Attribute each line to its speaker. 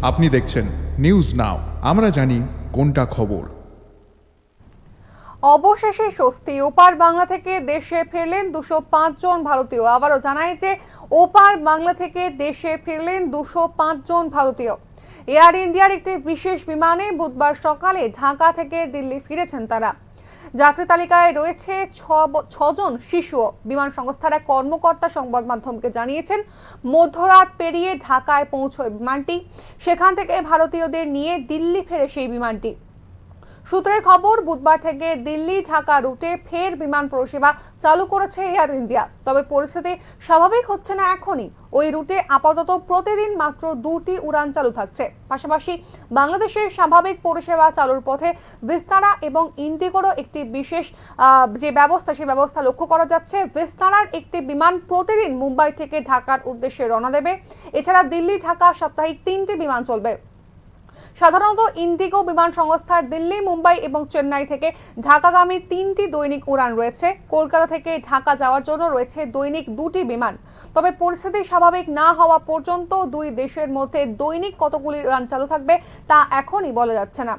Speaker 1: আপনি দেখছেন news now, আমরা জানি কোনটা খবর।
Speaker 2: অবশেষে স্বস্তি, ওপার বাংলা থেকে দেশে ফিরলেন 205 জন ভারতীয়। আবারও জানাই যে ওপার বাংলা থেকে দেশে ফিরলেন 205 জন ভারতীয়। এয়ার ইন্ডিয়ার একটি বিশেষ বিমানে বুধবার সকালে ঢাকা থেকে দিল্লি ফিরেছেন তারা। যাত্রী তালিকায় রয়েছে ছজন শিশু। বিমান সংস্থার এক কর্মকর্তা সংবাদ মাধ্যমকে জানিয়েছেন, মধ্যরাত পেরিয়ে ঢাকায় পৌঁছয় বিমানটি। সেখান থেকে ভারতীয়দের নিয়ে দিল্লি ফেরে সেই বিমানটি। সূত্রের খবর, বুধবার থেকে দিল্লি ঢাকা রুটে ফের বিমান পরিষেবা চালু করেছে এয়ার ইন্ডিয়া। তবে পরিস্থিতি স্বাভাবিক হচ্ছে না এখনই। ওই রুটে আপাতত প্রতিদিন মাত্র 2টি উড়ান চালু থাকছে। পাশাপাশি বাংলাদেশের স্বাভাবিক পরিষেবা চালুর পথে ভিস্তারা এবং ইন্ডিগোরও একটি বিশেষ যে ব্যবস্থা, সেই ব্যবস্থা লক্ষ্য করা যাচ্ছে। ভিস্তারার একটি বিমান প্রতিদিন মুম্বাই থেকে ঢাকার উদ্দেশ্যে রওনা দেবে। এছাড়া দিল্লি ঢাকা সাপ্তাহিক 3টি বিমান চলবে। সাধারণত ইন্ডিগো বিমান সংস্থার দিল্লি, মুম্বাই এবং চেন্নাই থেকে ঢাকাগামী 3টি দৈনিক উড়ান রয়েছে। কলকাতা থেকে ঢাকা যাওয়ার জন্য রয়েছে দৈনিক 2টি বিমান। তবে পরিস্থিতি স্বাভাবিক না হওয়া পর্যন্ত দুই দেশের মধ্যে দৈনিক কতগুলি উড়ান চালু থাকবে তা এখনই বলা যাচ্ছে না।